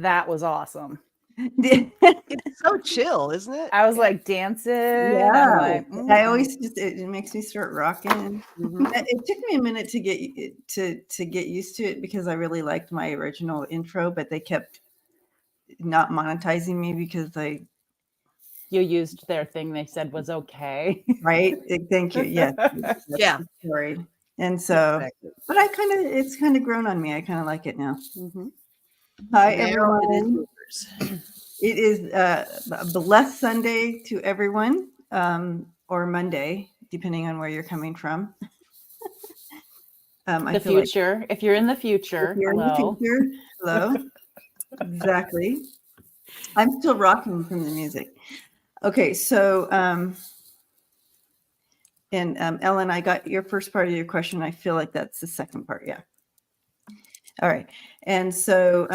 That was awesome. It's so chill, isn't it? I was like dancing. Yeah, I'm like, I always just it makes me start rocking. Mhm. It took me a minute to get to get used to it because I really liked my original intro, but they kept not monetizing me because you used their thing they said was okay. right. Thank you. Yes, that's Yeah. the story. And so, Exactly. but it's kind of grown on me. I kind of like it now. Mhm. Hi Now it is everyone. yours. It is a blessed Sunday to everyone, or Monday, depending on where you're coming from. I The feel like future. If you're in the future, if you're hello. in the future, hello. Exactly. I'm still rocking from the music. Okay, so and Ellen, I got your first part of your question. I feel like that's the second part. Yeah. All right. And so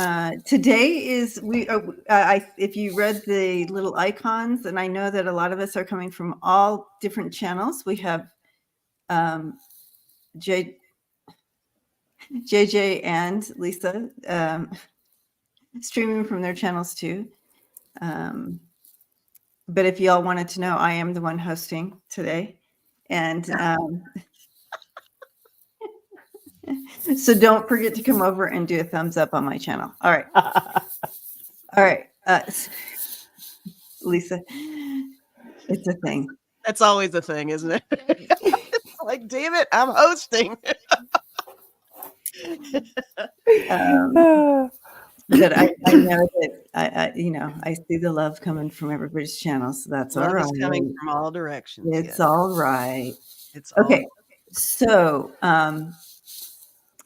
today is if you read the little icons, and I know that a lot of us are coming from all different channels. We have JJ and Lisa streaming from their channels too. But if y'all wanted to know, I am the one hosting today. And so don't forget to come over and do a thumbs up on my channel. All right. All right. Lisa, it's a thing. That's always a thing, isn't it? It's like, damn it, I'm hosting. But I know that I see the love coming from everybody's channel, so that's all Love right. is coming from all directions. It's yes. all right. It's all Okay. So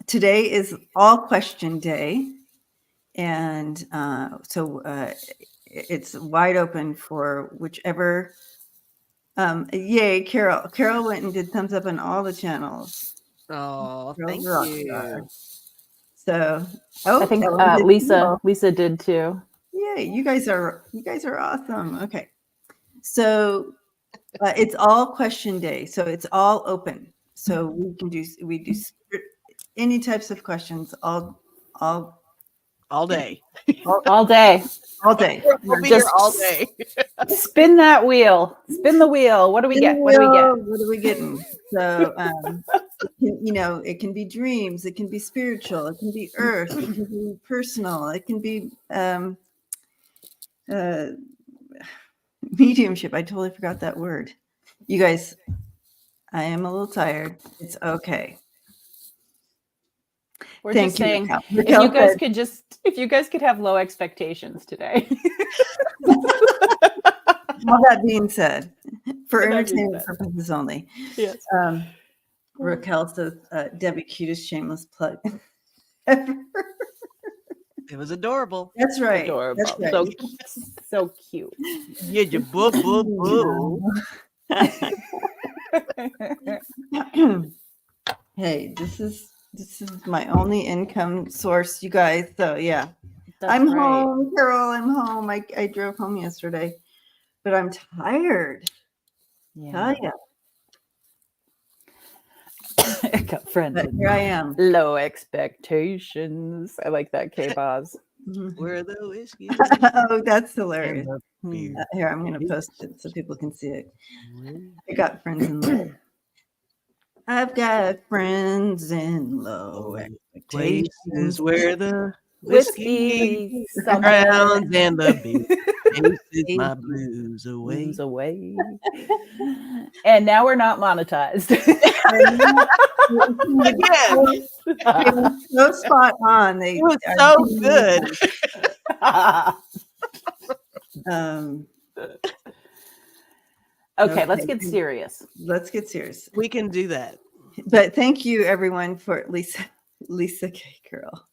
today is all question day. And so it's wide open for whichever. Yay, Carol. Carol went and did thumbs up on all the channels. Oh, thank Carol's a rock you. star. So, I think Ellen did too. Lisa did too. Yay, you guys are awesome. Okay. So it's all question day. So it's all open. So we do any types of questions all day. All day. all day. We'll be here all day. Spin that wheel. Spin the wheel. What do we get? What do we get? What are we getting? So it can be dreams, it can be spiritual, it can be earth, it can be personal, it can be mediumship. I totally forgot that word. You guys, I am a little tired. It's okay. We're Thank just you, saying, Raquel. if you guys could have low expectations today. All that being said, for entertainment purposes only. Yes. Raquel says, Debbie, cutest shameless plug ever. It was adorable. That's right. Adorable. That's right. So cute. Yeah, you boo boo boo. Hey, this is my only income source, you guys. So yeah. That's I'm right. home, Carol. I'm home. I drove home yesterday, but I'm tired. Yeah. Tell ya. I got friends. But here I am. Low expectations. I like that, K-Boz. Where the whiskey. Oh, that's hilarious. beer. Here, I'm going to post it so people can see it. I got friends in low. I've got friends in low expectations. Places where the Whiskey grounds and the beer chases my blues away. moves away. And now we're not monetized. Again, It was so spot on. it was so good. Okay, let's get serious. Let's get serious. We can do that. But thank you, everyone, for Lisa K. Girl.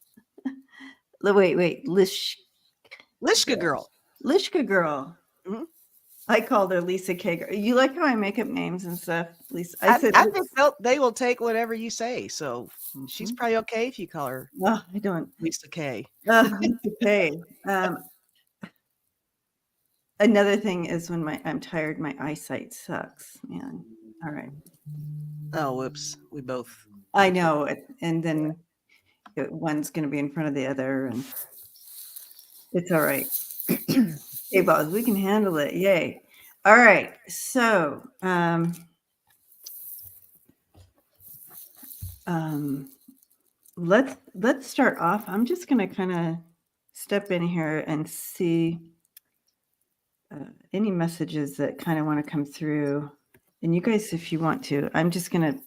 Wait, Lishka girl. Lishka Girl. Mhm. I called her Lisa K. Girl. You like how I make up names and stuff, Lisa? I think they will take whatever you say. So she's probably okay if you call her Oh, I don't. Lisa K. Lisa K. Another thing is when I'm tired, my eyesight sucks, man. All right. Oh, whoops. We both. I know. And then one's going to be in front of the other. And It's all right. Hey, boss, we can handle it. Yay. All right. So, let's start off. I'm just going to kind of step in here and see any messages that kind of want to come through. And you guys, if you want to, I'm just going to.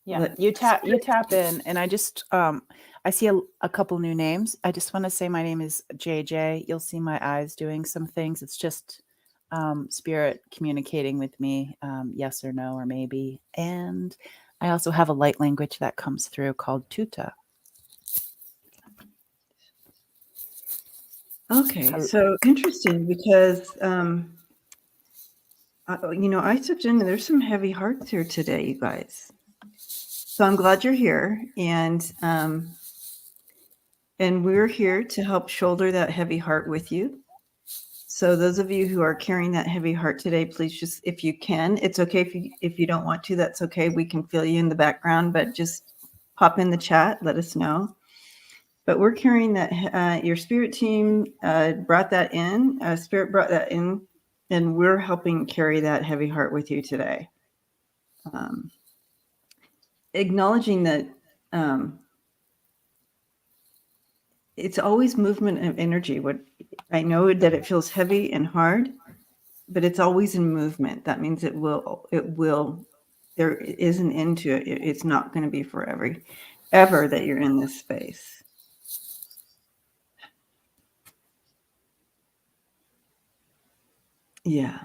Yeah, you tap in, and I just I see a couple new names. I just want to say my name is JJ. You'll see my eyes doing some things. It's just spirit communicating with me, yes or no or maybe. And I also have a light language that comes through called Tuta. Okay, so interesting because I stepped in and there's some heavy hearts here today, you guys. So I'm glad you're here, and we're here to help shoulder that heavy heart with you. So those of you who are carrying that heavy heart today, please just, if you can, it's okay if you don't want to, that's okay. We can feel you in the background, but just pop in the chat, let us know. But we're carrying that, your spirit team brought that in, spirit brought that in, and we're helping carry that heavy heart with you today. Acknowledging that it's always movement of energy. What I know that it feels heavy and hard, but it's always in movement. That means it will, there is an end to it. It's not going to be forever, ever that you're in this space. Yeah.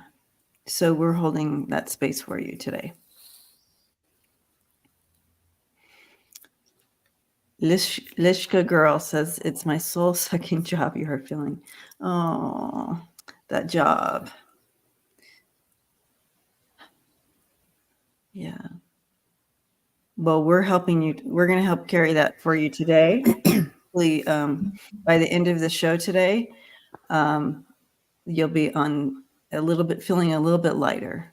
So we're holding that space for you today. Lishka girl says, it's my soul sucking job you are feeling. Oh, that job. Yeah. Well, we're helping you. We're going to help carry that for you today. Hopefully, by the end of the show today, you'll be on feeling a little bit lighter.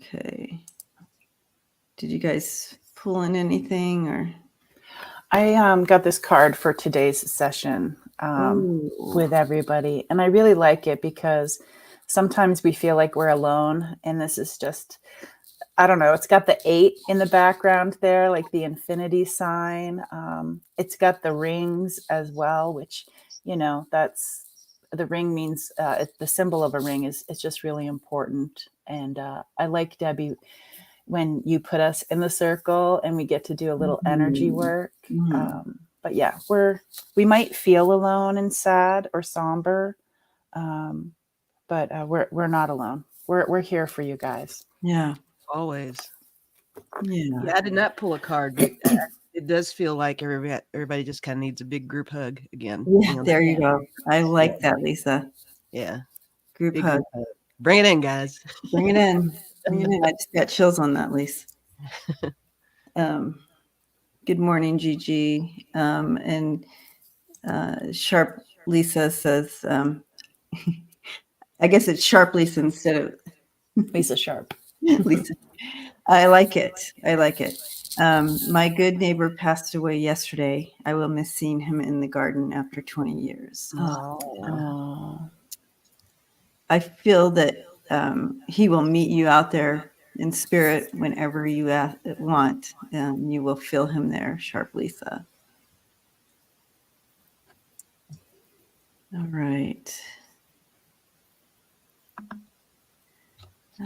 Okay. Did you guys pull in anything or? I got this card for today's session with everybody, and I really like it because sometimes we feel like we're alone, and this is just, I don't know, it's got the 8 in the background there, like the infinity sign. It's got the rings as well, which, that's, the ring means, the symbol of a ring is just really important. And I like, Debbie, when you put us in the circle and we get to do a little energy work. But yeah, we might feel alone and sad or somber, but we're not alone. We're here for you guys. Yeah, Always. Yeah. I did not pull a card, but it does feel like everybody just kind of needs a big group hug again. Yeah, there you go. I like that, Lisa. Yeah. Group Big hug. group hug. Bring it in, guys. Bring it in. Bring it in. I just got chills on that, Lisa. Good morning, Gigi. And Sharp Lisa says, I guess it's Sharp Lisa instead of Lisa Sharp. Lisa. I like it. I like it. My good neighbor passed away yesterday. I will miss seeing him in the garden after 20 years. Oh. I feel that he will meet you out there in spirit whenever you want. You will feel him there, Sharp Lisa. All right.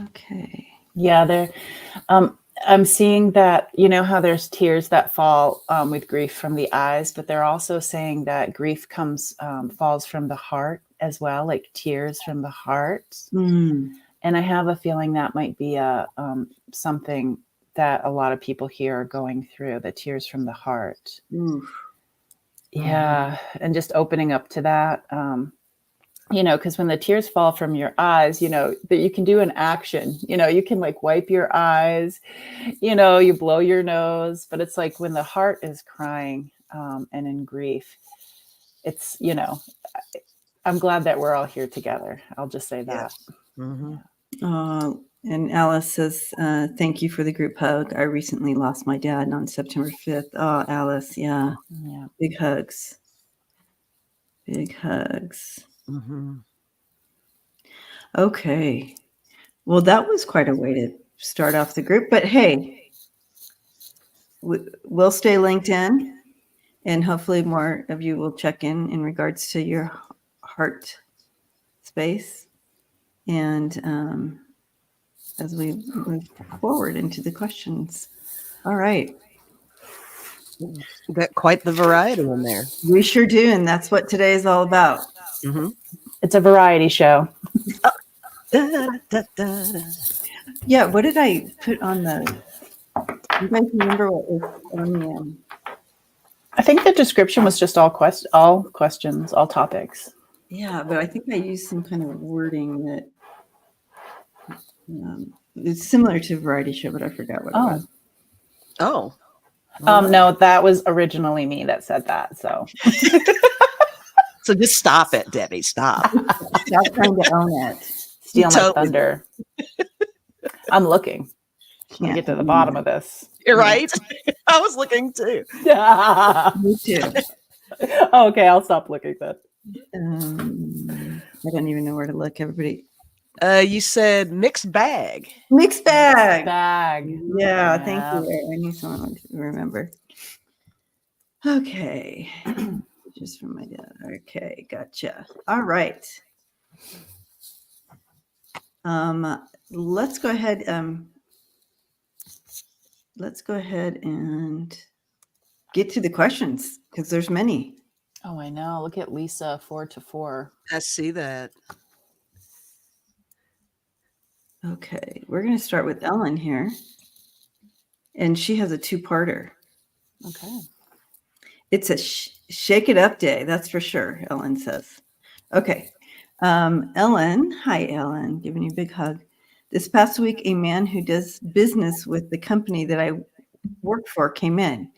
Okay. Yeah, I'm seeing that, how there's tears that fall with grief from the eyes, but they're also saying that grief falls from the heart as well, like tears from the heart. And I have a feeling that might be something that a lot of people here are going through, the tears from the heart. Yeah. And just opening up to that, because when the tears fall from your eyes, that you can do an action, you can like wipe your eyes, you blow your nose, but it's like when the heart is crying and in grief, it's, I'm glad that we're all here together. I'll just say that. Yes. Mm-hmm. And Alice says, thank you for the group hug. I recently lost my dad on September 5th. Oh, Alice, yeah. Yeah. Big hugs. Big hugs. Mm-hmm. Okay. Well, that was quite a way to start off the group. But hey, we'll stay linked in, and hopefully more of you will check in regards to your heart space. And as we move forward into the questions. All right. We got quite the variety in there. We sure do. And that's what today is all about. Mm-hmm. It's a variety show. Da, da, da, da. Yeah. What did I put on the? You guys remember what was on the? I think the description was just all questions, all topics. Yeah, but I think I used some kind of wording that it's similar to variety show, but I forgot what it was. Oh. No, that was originally me that said that. So So just stop it, Debbie. Stop. Stop trying to own it. steal my Totally. thunder. I'm looking. I Can't get to the own bottom it. of this. You're right. I was looking too. Me too. Okay, I'll stop looking then. I don't even know where to look. Everybody. You said mixed bag. Mixed bag. Bag. Yeah, thank you. I knew someone would remember. Okay. Just from my dad. Okay, gotcha. All right. Let's go ahead. Let's go ahead and get to the questions because there's many. Oh, I know. Look at Lisa, 4 to 4. I see that. Okay, we're going to start with Ellen here. And she has a two-parter. Okay. It's a shake it up day, that's for sure, Ellen says. Okay. Ellen, hi, Ellen, giving you a big hug. This past week, a man who does business with the company that I work for came in.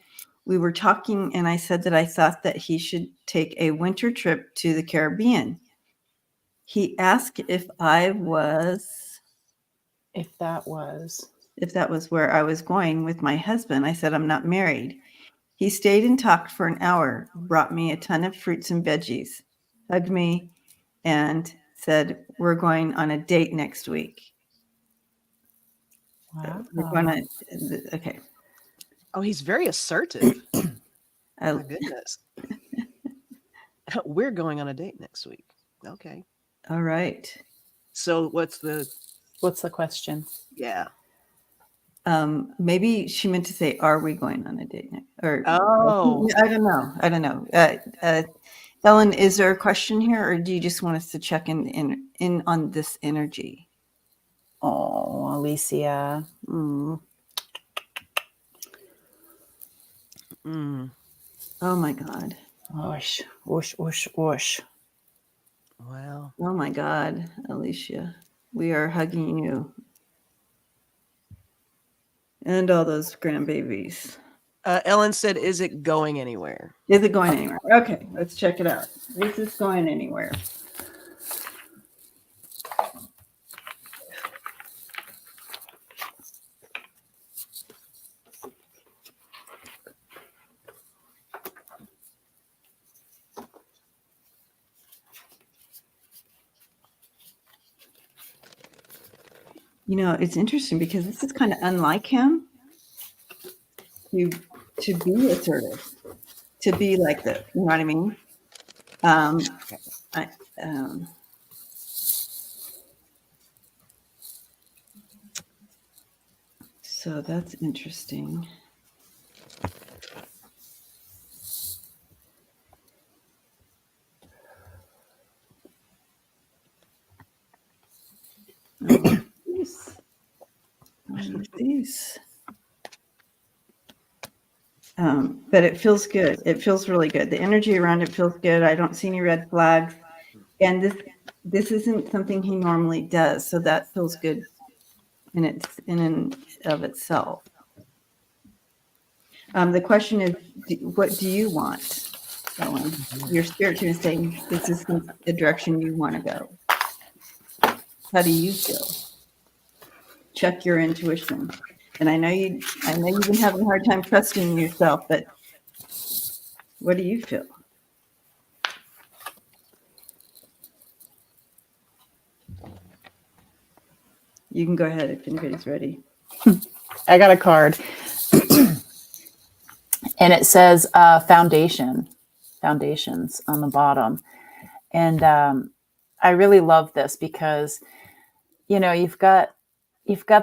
We were talking, and I said that I thought that he should take a winter trip to the Caribbean. He asked if that was where I was going with my husband. I said, I'm not married. He stayed and talked for an hour, brought me a ton of fruits and veggies, hugged me, and said, we're going on a date next week. Wow. We're going to, okay. Oh, he's very assertive. I, My goodness. We're going on a date next week. Okay. all right. So what's the question? yeah. Maybe she meant to say, are we going on a date next? Or Oh. I don't know. Ellen, is there a question here, or do you just want us to check in on this energy? Oh, Alicia. Oh my God. Whoosh, whoosh, whoosh, whoosh. Well. Oh my God, Alicia. We are hugging you. And all those grandbabies. Ellen said, is it going anywhere? Is it going anywhere? Okay, let's check it out. Is this going anywhere? You know, it's interesting because this is kind of unlike him to be assertive, to be like this. You know what I mean? So that's interesting. These. But it feels good. It feels really good. The energy around it feels good. I don't see any red flags. And this isn't something he normally does. So that feels good in and of itself. The question is, what do you want, Ellen? Your spirit team is saying, is this the direction you want to go? How do you feel? check your intuition. And I know you've been having a hard time trusting yourself, but what do you feel? You can go ahead if anybody's ready. I got a card and it says foundations on the bottom. And I really love this because, you've got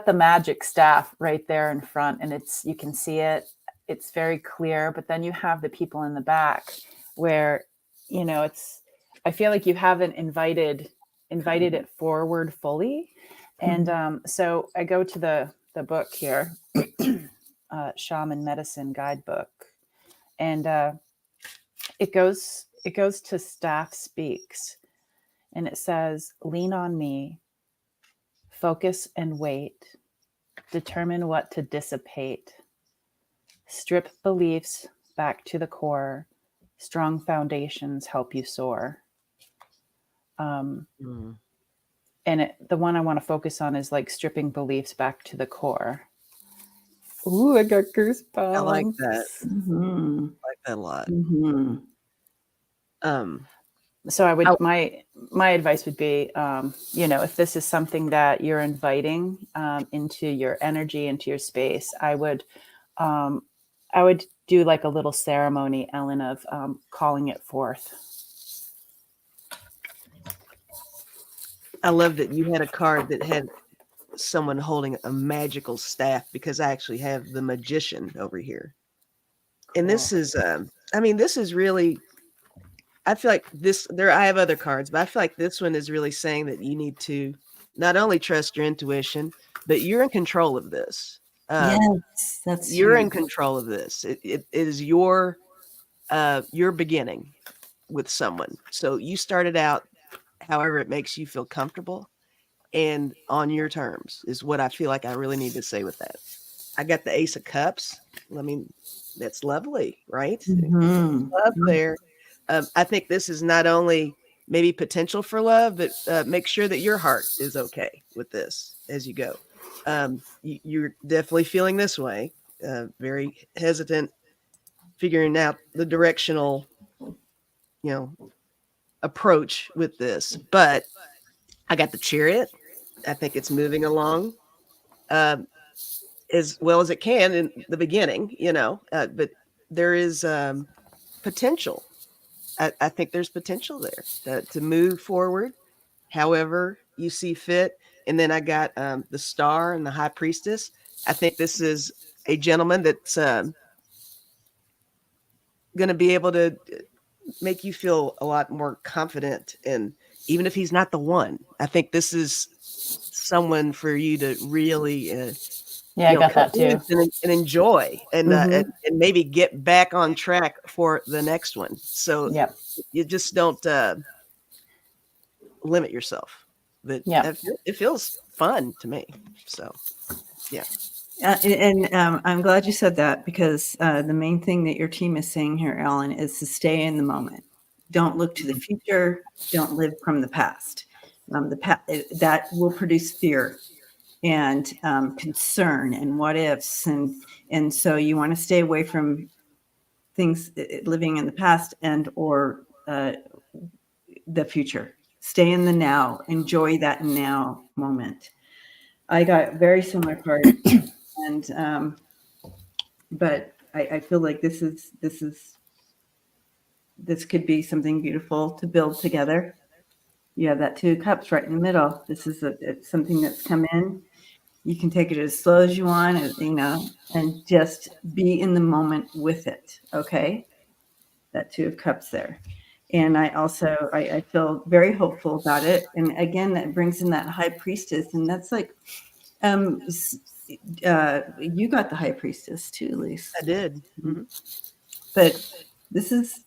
the magic staff right there in front, and you can see it. It's very clear, but then you have the people in the back where, I feel like you haven't invited it forward fully. And so I go to the book here, Shaman Medicine Guidebook, and it goes to Staff Speaks, and it says, lean on me, focus and wait, determine what to dissipate, strip beliefs back to the core, strong foundations help you soar. And the one I want to focus on is like stripping beliefs back to the core. Ooh, I got goosebumps. I like that. Mm-hmm. I like that a lot. Mm-hmm. So I would, my advice would be, if this is something that you're inviting into your energy, into your space, I would do like a little ceremony, Ellen, of calling it forth. I love that you had a card that had someone holding a magical staff, because I actually have the magician over here. Cool. And this is, this is really, I feel like I have other cards, but I feel like this one is really saying that you need to not only trust your intuition, but you're in control of this. Yes, you're in control of this. It is your beginning with someone. So you started out however it makes you feel comfortable and on your terms is what I feel like I really need to say with that. I got the Ace of Cups. I mean, that's lovely, right? Mm-hmm. Love there. I think this is not only maybe potential for love, but make sure that your heart is okay with this as you go. You're definitely feeling this way, very hesitant, figuring out the directional, approach with this. But I got the Chariot. I think it's moving along as well as it can in the beginning, but there is potential. I think there's potential there to move forward however you see fit. And then I got the Star and the High Priestess. I think this is a gentleman that's going to be able to make you feel a lot more confident. And even if he's not the one, I think this is someone for you to really I got that too, and enjoy and maybe get back on track for the next one. So you just don't limit yourself. But it feels fun to me. So yeah. I'm glad you said that, because the main thing that your team is saying here, Ellen, is to stay in the moment. Don't look to the future. Don't live from the past. That will produce fear and concern and what ifs, and so you want to stay away from things living in the past and or the future. Stay in the now. Enjoy that now moment. I got very similar cards. And but I feel like this could be something beautiful to build together. You have that Two of Cups right in the middle. This is it's something that's come in. You can take it as slow as you want, and just be in the moment with it. Okay, that Two of Cups there. And I feel very hopeful about it. And again, that brings in that High Priestess, and that's like you got the High Priestess too, Lise. I did. Mm-hmm. But this is,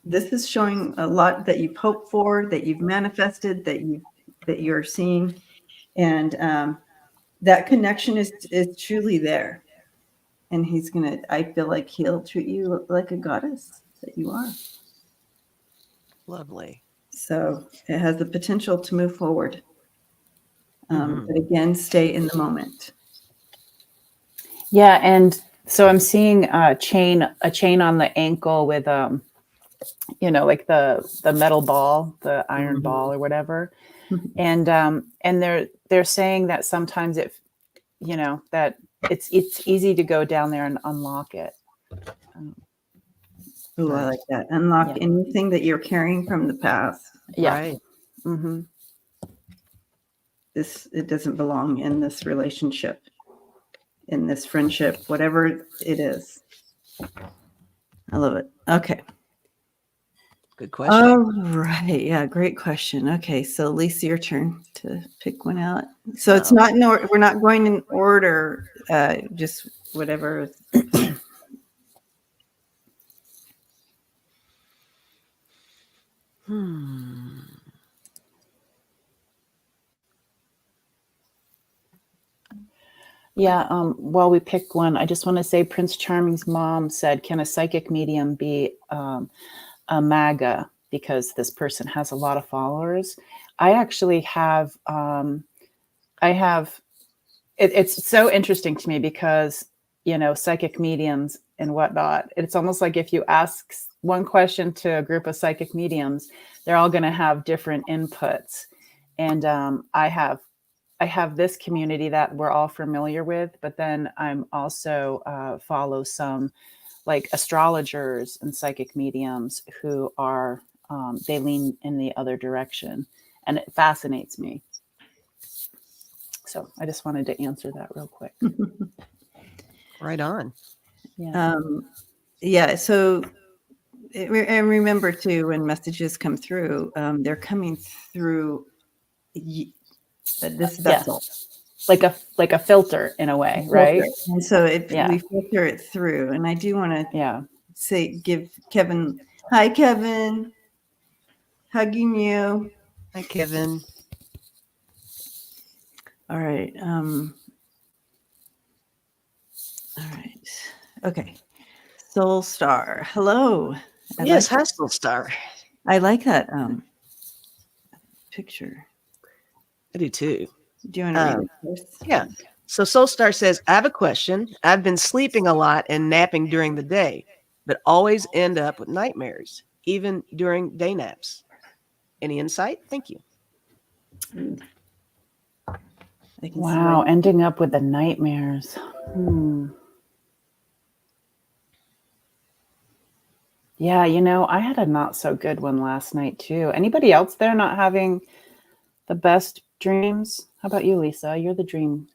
this is showing a lot that you've hoped for, that you've manifested, that you're seeing, and that connection is truly there. And I feel like he'll treat you like a goddess that you are. Lovely. So it has the potential to move forward. But again, stay in the moment. Yeah, and so I'm seeing a chain on the ankle with like the metal ball, the iron ball or whatever. And they're saying that sometimes that it's easy to go down there and unlock it. Oh, I like that. Unlock anything that you're carrying from the past. Yeah. Right. Mm-hmm. It doesn't belong in this relationship, in this friendship, whatever it is. I love it. Okay. Good question. All right. Yeah, great question. Okay, so Lisa, your turn to pick one out. So it's not in order. We're not going in order. Just whatever. Yeah. While we pick one, I just want to say Prince Charming's mom said, "Can a psychic medium be a MAGA?" Because this person has a lot of followers. I actually have. It's so interesting to me because psychic mediums and whatnot. It's almost like if you ask one question to a group of psychic mediums, they're all going to have different inputs. And I have this community that we're all familiar with, but then I'm also follow some like astrologers and psychic mediums who are they lean in the other direction, and it fascinates me. So I just wanted to answer that real quick. Right on. Yeah. Yeah. So, and remember too, when messages come through, they're coming through this vessel. Yeah. Like a filter in a way, right? And so we filter it through. And I do want to give Kevin, hi Kevin, hugging you. Hi Kevin. All right. All right. Okay. Soul Star. Hello. Yes, hi Soul Star. I like that picture. I do too. Do you want to read it first? Yeah. So Soul Star says, I have a question. I've been sleeping a lot and napping during the day, but always end up with nightmares, even during day naps. Any insight? Thank you. Wow, ending up with the nightmares. Yeah, I had a not so good one last night too. Anybody else there not having the best dreams? How about you, Lisa? You're the dream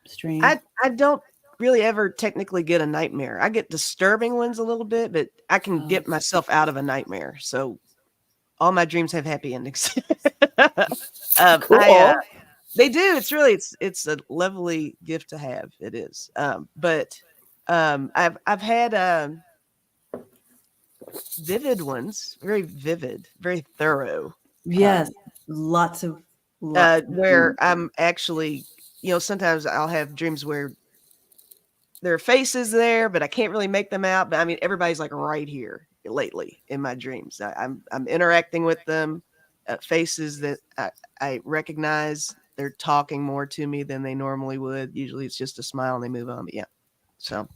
stream. I don't really ever technically get a nightmare. I get disturbing ones a little bit, but I can get myself out of a nightmare. So all my dreams have happy endings. Cool. They do. It's a lovely gift to have. It is. But I've had vivid ones, very vivid, very thorough. Yes, lots of where I'm actually, sometimes I'll have dreams where there are faces there, but I can't really make them out. But I mean, everybody's like right here lately in my dreams. I'm interacting with them, faces that I recognize. They're talking more to me than they normally would. Usually it's just a smile and they move on. But yeah. So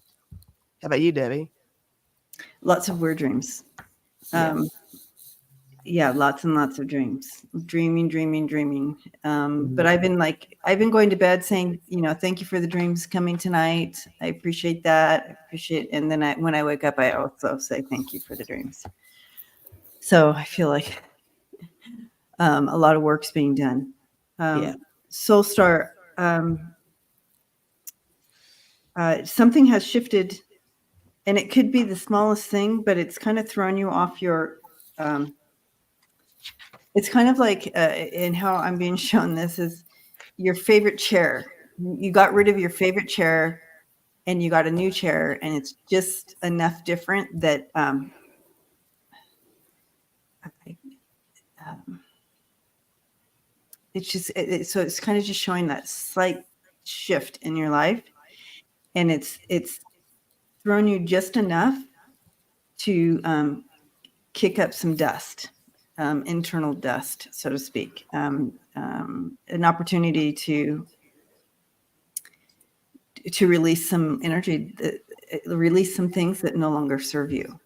how about you, Debbie? Lots of weird dreams. Yeah, lots and lots of dreams. Dreaming. But I've been going to bed saying, thank you for the dreams coming tonight. I appreciate that. And then when I wake up, I also say thank you for the dreams. So I feel like a lot of work's being done. Soul Star, something has shifted, and it could be the smallest thing, but it's kind of thrown you off your it's kind of like in how I'm being shown this is your favorite chair. You got rid of your favorite chair and you got a new chair, and it's just enough different that it's just so it's kind of just showing that slight shift in your life, and it's thrown you just enough to kick up some dust. internal dust, so to speak, an opportunity to release some energy, release some things that no longer serve you.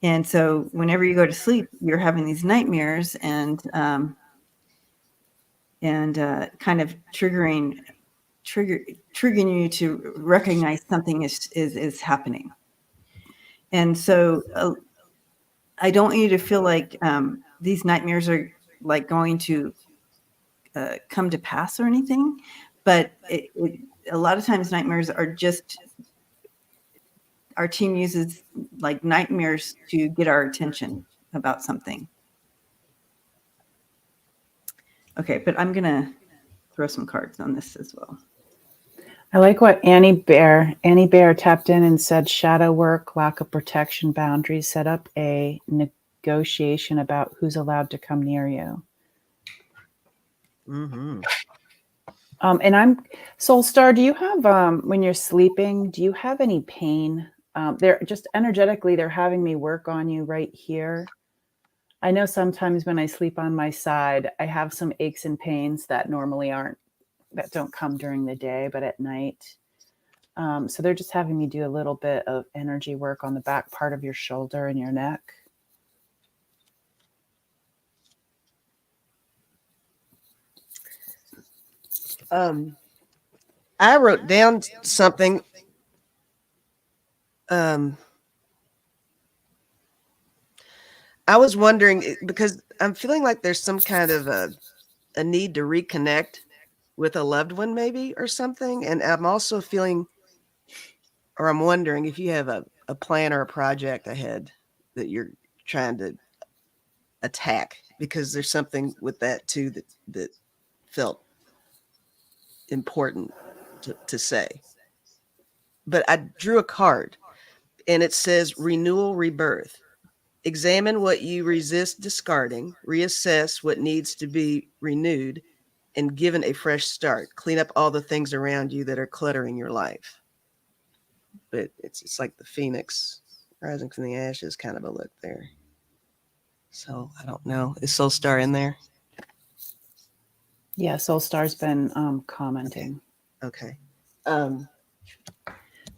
And so whenever you go to sleep, you're having these nightmares and kind of triggering you to recognize something is happening. And so I don't want you to feel like these nightmares are like going to come to pass or anything, but a lot of times nightmares are just, our team uses like nightmares to get our attention about something. Okay, but I'm gonna throw some cards on this as well. I like what Annie Bear tapped in and said, shadow work, lack of protection, boundaries, set up a negotiation about who's allowed to come near you. Mm-hmm. And I'm Soul Star, do you have, when you're sleeping, do you have any pain? They're just energetically, they're having me work on you right here. I know sometimes when I sleep on my side, I have some aches and pains that normally that don't come during the day, but at night. So they're just having me do a little bit of energy work on the back part of your shoulder and your neck. I wrote down something. I was wondering because I'm feeling like there's some kind of a need to reconnect with a loved one, maybe, or something. And I'm also feeling, or I'm wondering if you have a plan or a project ahead that you're trying to attack, because there's something with that too that felt important to say. But I drew a card and it says renewal, rebirth. Examine what you resist discarding, reassess what needs to be renewed, and given a fresh start. Clean up all the things around you that are cluttering your life. But it's like the phoenix rising from the ashes kind of a look there. So I don't know. Is Soul Star in there? Yeah, Soul Star's been commenting. Okay.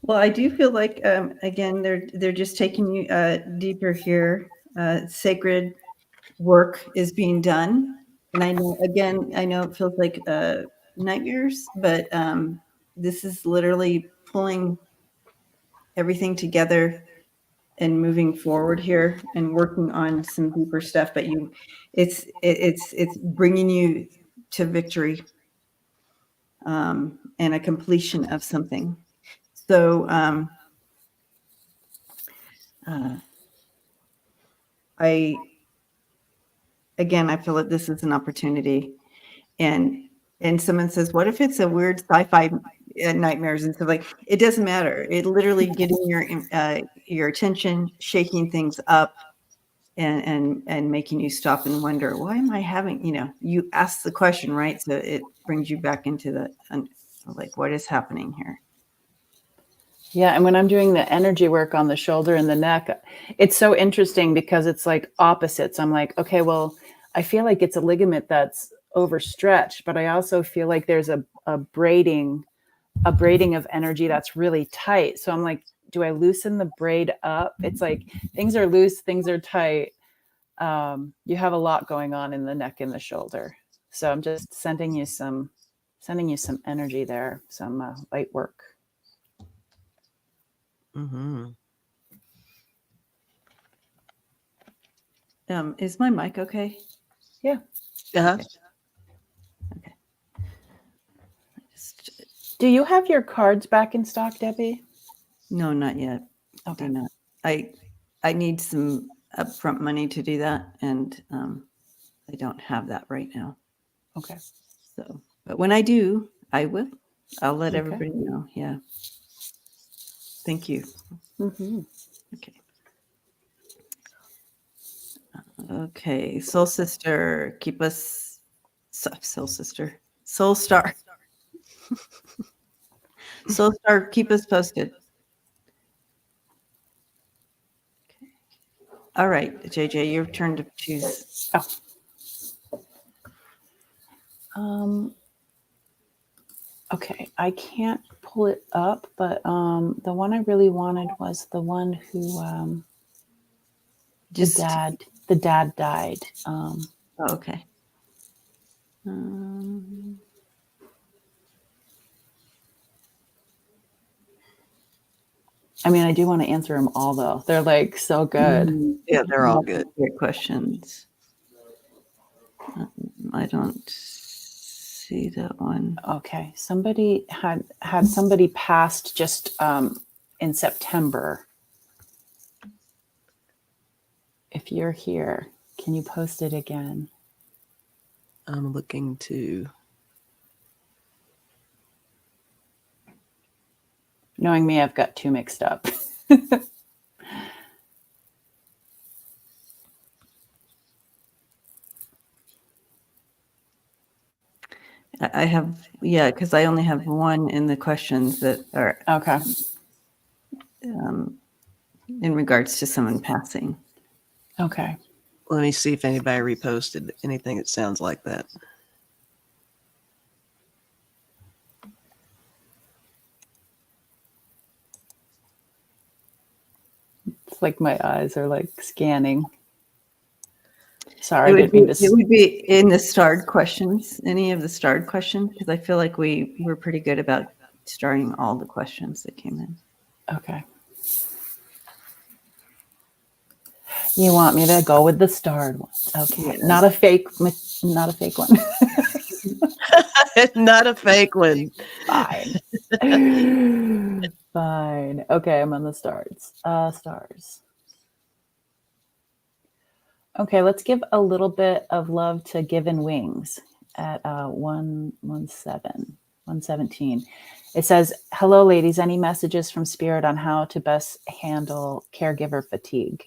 Well, I do feel like again they're just taking you deeper here. Sacred work is being done, and I know it feels like nightmares, but this is literally pulling everything together and moving forward here and working on some deeper stuff. But it's bringing you to victory and a completion of something. So I feel that this is an opportunity, and someone says, what if it's a weird sci-fi nightmares and stuff? Like, it doesn't matter. It literally getting your attention, shaking things up, and making you stop and wonder, why am I having, you ask the question, right? So it brings you back into like, what is happening here? Yeah, and when I'm doing the energy work on the shoulder and the neck, it's so interesting because it's like opposites. I'm like, okay, well, I feel like it's a ligament that's overstretched, but I also feel like there's a braiding of energy that's really tight. So I'm like, do I loosen the braid up? It's like things are loose, things are tight. You have a lot going on in the neck and the shoulder. So I'm just sending you some energy there, some light work. Mm-hmm. Is my mic okay? Yeah. Uh-huh. Okay. Do you have your cards back in stock, Debbie? No, not yet. Okay. Do not. I need some upfront money to do that, and I don't have that right now. Okay. So, but when I do, I will. I'll let everybody know. Yeah. Thank you. Mm-hmm. Okay. Okay. Soul Sister, keep us. Soul Sister. Soul Star. Soul Star, keep us posted. Okay. All right, JJ, your turn to choose. Okay, I can't pull it up, but the one I really wanted was the one who the dad died. Okay. I mean, I do want to answer them all, though. They're like so good. Yeah, they're all good. Great questions. I don't see that one. Okay, somebody had somebody passed just in September. If you're here, can you post it again? I'm looking to. Knowing me, I've got two mixed up. I have, because I only have one in the questions that are Okay. In regards to someone passing. Okay. Let me see if anybody reposted anything that sounds like that. It's like my eyes are like scanning. Sorry, It I didn't mean to. It would be in the starred questions, any of the starred questions, because I feel like we were pretty good about starring all the questions that came in. Okay. You want me to go with the starred ones? Okay. Yeah. Not a fake one. Not a fake one. Fine. Fine. Okay, I'm on the stars. Stars. Okay, let's give a little bit of love to Given Wings at 117. It says, hello, ladies. Any messages from Spirit on how to best handle caregiver fatigue?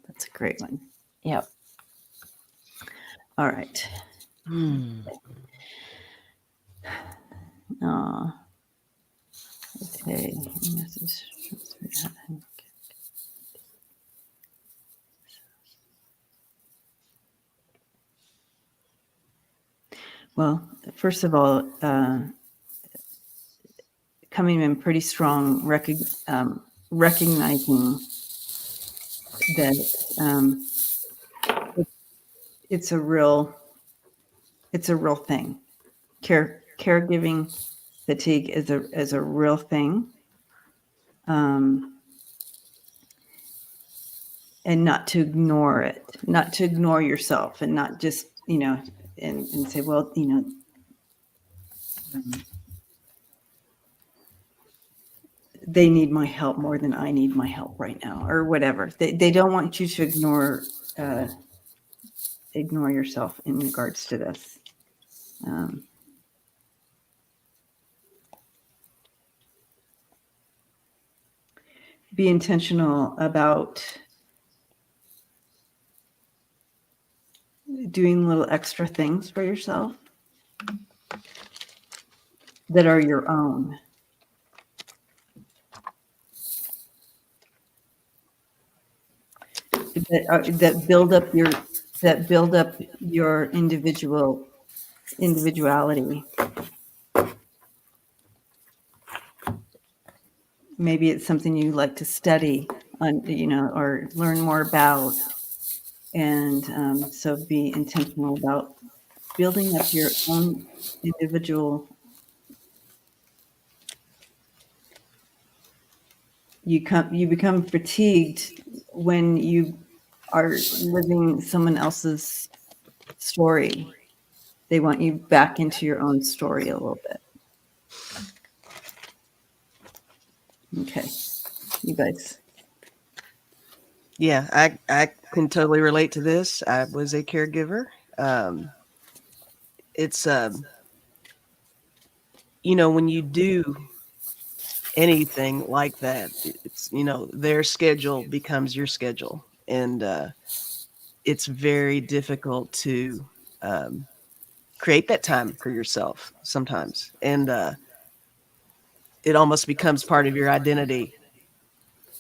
That's a great one. Yep. All right. Okay. Well, first of all, coming in pretty strong, recognizing that it's a real thing. Caregiving fatigue is a real thing, and not to ignore it, not to ignore yourself, and not just and say, well, they need my help more than I need my help right now, or whatever. They don't want you to ignore yourself in regards to this. Be intentional about doing little extra things for yourself that are your own. That build up your individuality. Maybe it's something you like to study on, or learn more about, and so be intentional about building up your own individual. You become fatigued when you are living someone else's story. They want you back into your own story a little bit. Okay, you guys. Yeah, I can totally relate to this. I was a caregiver. It's when you do anything like that, it's their schedule becomes your schedule, and it's very difficult to create that time for yourself sometimes, and it almost becomes part of your identity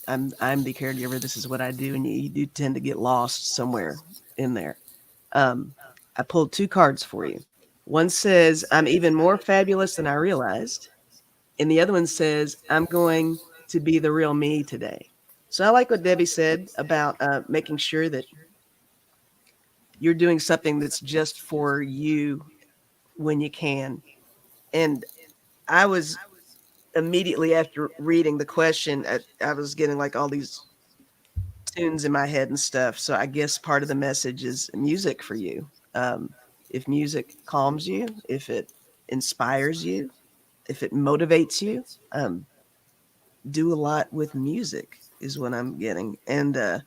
I'm the caregiver. This is what I do, and you do tend to get lost somewhere in there. I pulled 2 cards for you. One says, "I'm even more fabulous than I realized," and the other one says, "I'm going to be the real me today." So I like what Debbie said about making sure that you're doing something that's just for you when you can. And I was immediately after reading the question, I was getting like all these tunes in my head and stuff. So I guess part of the message is music for you. If music calms you, if it inspires you, if it motivates you, um, do a lot with music is what I'm getting. And then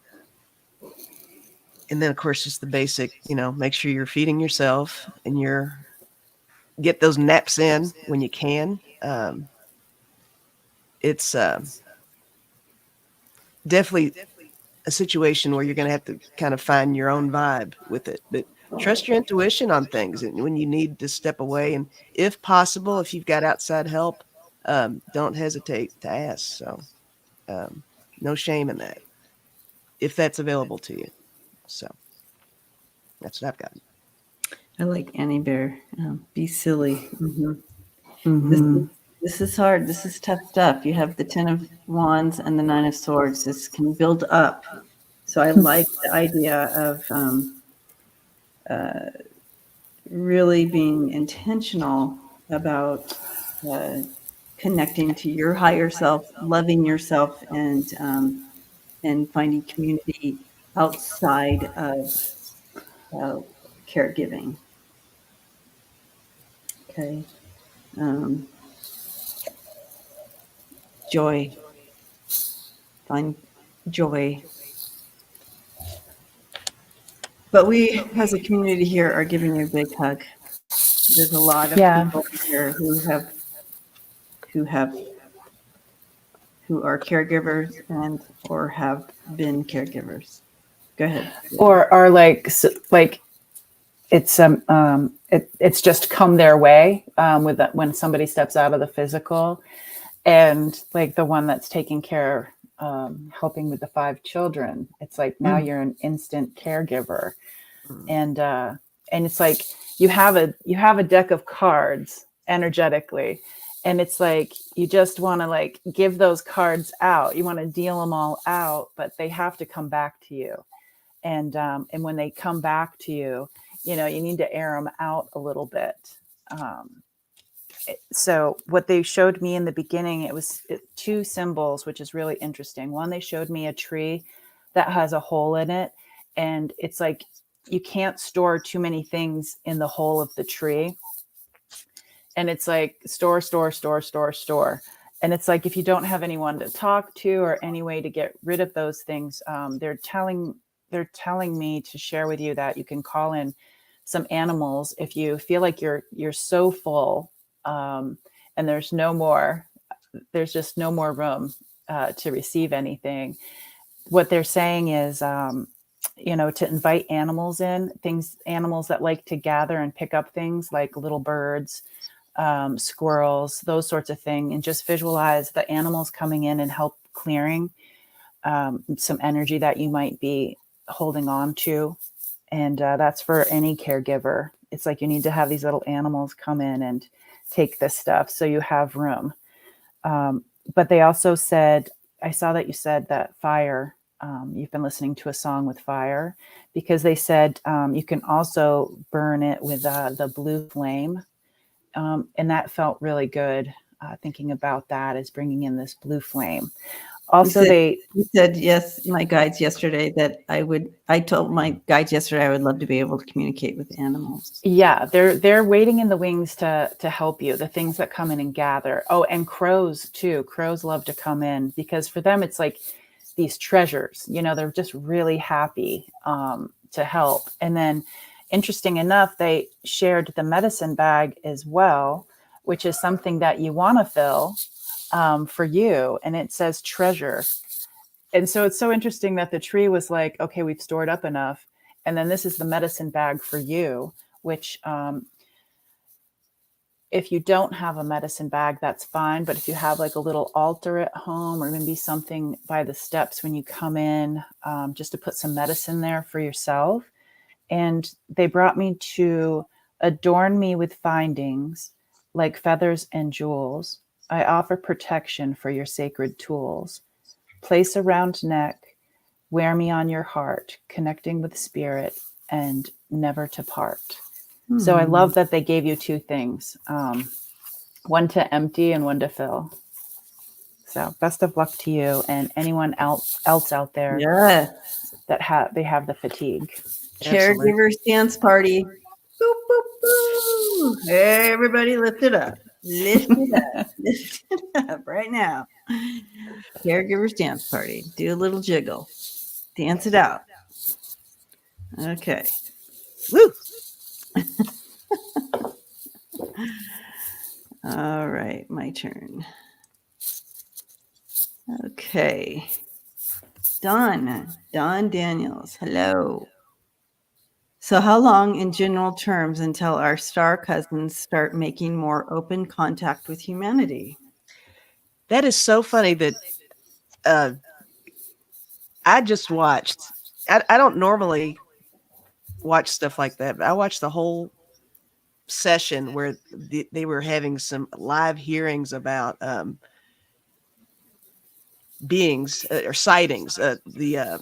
of course just the basic, make sure you're feeding yourself and you're get those naps in when you can. It's definitely a situation where you're going to have to kind of find your own vibe with it, but trust your intuition on things. And when you need to step away, and if possible, if you've got outside help, don't hesitate to ask. So, um, no shame in that if that's available to you. So that's what I've got. I like Annie Bear. Be silly. This Mm-hmm. is this is hard. This is tough stuff. You have the 10 of Wands and the 9 of Swords. This can build up. So I like the idea of really being intentional about connecting to your higher self, loving yourself, and finding community outside of uh, caregiving. Okay. Um, joy. Find joy. But we, as a community here, are giving you a big hug. There's a lot of Yeah. people here who have who are caregivers and or have been caregivers. Go ahead. Or are like it's just come their way with that when somebody steps out of the physical, and like the one that's taking care, helping with the 5 children. It's like now Mm. you're an instant caregiver, Mm. and it's like you have a deck of cards energetically, and it's like you just want to like give those cards out. You want to deal them all out, but they have to come back to you. And when they come back to you, you need to air them out a little bit. Um, so what they showed me in the beginning, it was 2 symbols, which is really interesting. One, they showed me a tree that has a hole in it, and it's like you can't store too many things in the hole of the tree. And it's like store, store, store, store, store. And it's like if you don't have anyone to talk to or any way to get rid of those things, they're telling me to share with you that you can call in some animals if you feel like you're so full, and there's just no more room to receive anything. What they're saying is, to invite animals that like to gather and pick up things like little birds, squirrels, those sorts of things, and just visualize the animals coming in and help clearing some energy that you might be holding on to. And that's for any caregiver. It's like you need to have these little animals come in and take this stuff so you have room. But they also said, I saw that you said that fire, you've been listening to a song with fire, because they said you can also burn it with the blue flame. And that felt really good. Thinking about that as bringing in this blue flame. Also, You said yes, my guides yesterday that I told my guides yesterday I would love to be able to communicate with animals. yeah, they're waiting in the wings to help you. The things that come in and gather. Oh, and crows too. Crows love to come in because for them it's like these treasures. They're just really happy to help. And then, interesting enough, they shared the medicine bag as well, which is something that you want to fill for you, and it says treasure. And so it's so interesting that the tree was like, okay, we've stored up enough, and then this is the medicine bag for you, which if you don't have a medicine bag, that's fine. But if you have like a little altar at home, or maybe something by the steps when you come in, just to put some medicine there for yourself. And they brought me to adorn me with findings like feathers and jewels. I offer protection for your sacred tools. Place around neck, wear me on your heart, connecting with spirit and never to part. So I love that they gave you two things, one to empty and one to fill. So best of luck to you and anyone else out there that they have the fatigue. Caregivers dance party. Boop, boop, boop. Hey, everybody lift it up. Lift it up. Lift it up right now. Caregivers dance party. Do a little jiggle. Dance it out. Okay. Woo! All right, my turn. Okay. Don Daniels. Hello. So how long in general terms until our star cousins start making more open contact with humanity? That is so funny that I just watched. I don't normally watch stuff like that, but I watched the whole session where they were having some live hearings about beings or sightings. The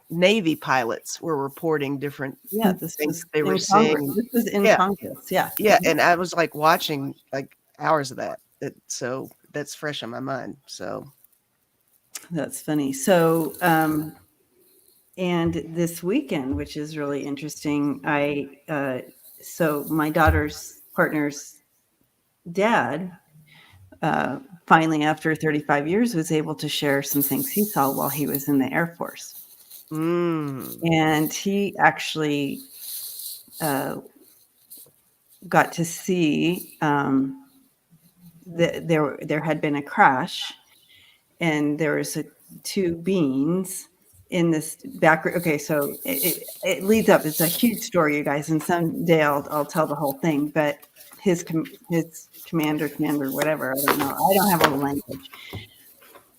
Navy pilots were reporting different This things was that they were in seeing. Congress. This was in Yeah. Congress. Yeah. Yeah, and I was like watching like hours of that. So that's fresh on my mind. So That's funny. So and this weekend, which is really interesting, so my daughter's partner's dad finally, after 35 years, was able to share some things he saw while he was in the Air Force. And he actually got to see that there had been a crash, and there was two beings in this background. Okay, so it leads up. It's a huge story, you guys, and someday I'll tell the whole thing. But his commander, whatever, I don't know. I don't have all the language.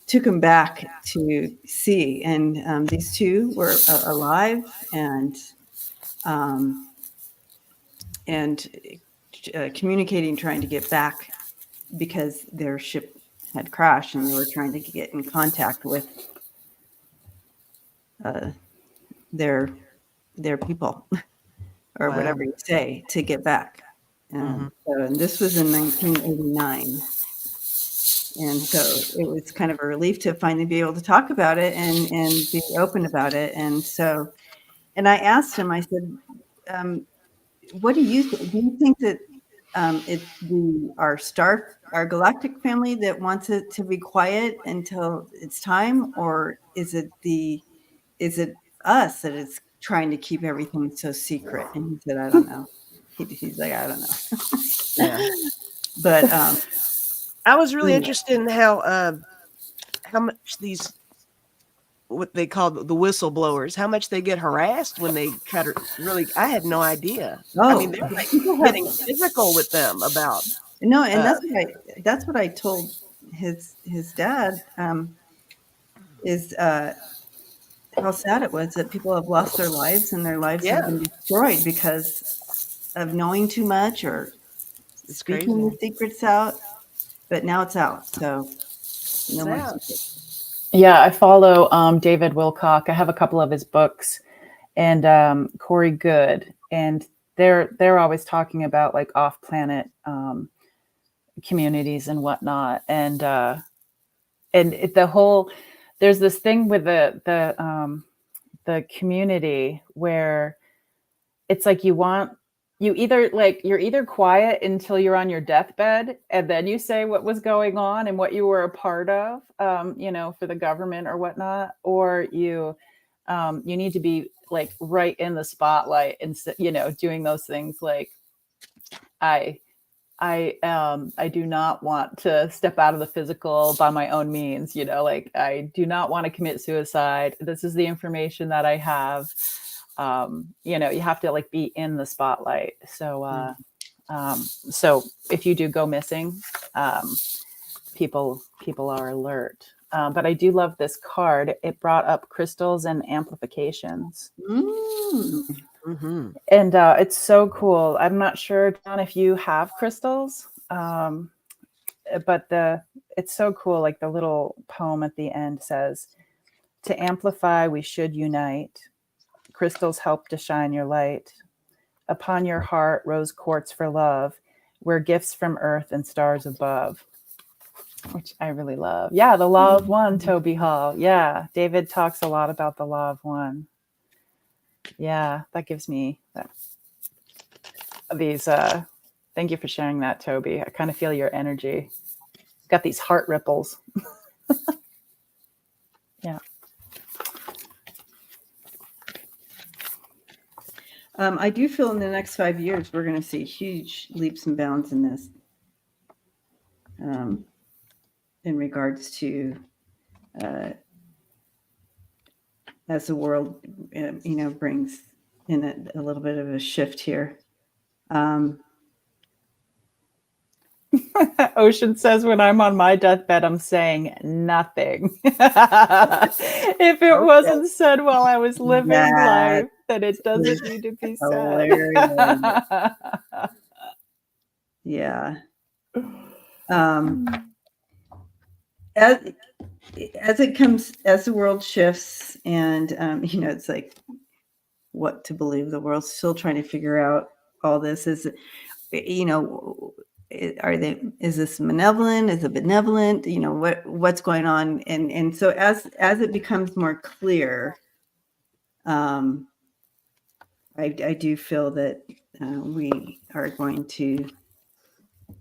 Took him back to see, and these two were alive and communicating, trying to get back because their ship had crashed, and they were trying to get in contact with their people or whatever you say to get back. And this was in 1989. And so it was kind of a relief to finally be able to talk about it and be open about it. And so, and I asked him, I said, what do you think? Do you think that it's our galactic family that wants it to be quiet until it's time, or is it us that is trying to keep everything so secret? And he said, I don't know. He's like, I don't know. yeah. But I was really interested in how much these, what they call the whistleblowers, how much they get harassed when they kind of really, I had no idea. I mean, they're like getting physical with them about. No, and that's what I told his dad, is how sad it was that people have lost their lives, and their lives have been destroyed because of knowing too much or speaking the secrets out. But now it's out, so no more secrets. Yeah, I follow David Wilcock. I have a couple of his books, and Corey Good, and they're always talking about like off-planet communities and whatnot, and the whole, there's this thing with the community where it's like you're either quiet until you're on your deathbed and then you say what was going on and what you were a part of, for the government or whatnot, or you need to be like right in the spotlight and, doing those things. Like I do not want to step out of the physical by my own means, like I do not want to commit suicide. This is the information that I have. You have to like be in the spotlight. So So if you do go missing, people are alert. But I do love this card. It brought up crystals and amplifications. Mm-hmm. And it's so cool. I'm not sure, John, if you have crystals, but it's so cool. Like the little poem at the end says, "To amplify, we should unite. Crystals help to shine your light. Upon your heart, rose quartz for love. We're gifts from earth and stars above." Which I really love. Yeah, the Law of One, Toby Hall. Yeah, David talks a lot about the Law of One. Yeah, that gives me these. Thank you for sharing that, Toby. I kind of feel your energy. Got these heart ripples. Yeah. I do feel in the next 5 years we're going to see huge leaps and bounds in this, in regards to as the world, brings in a little bit of a shift here. Ocean says, when I'm on my deathbed, I'm saying nothing. If it wasn't said while I was living life, then it doesn't need to be said. Yeah. As the world shifts, and it's like what to believe. The world's still trying to figure out all this. Is is this malevolent? Is it benevolent? What's going on? And so as it becomes more clear, I do feel that we are going to,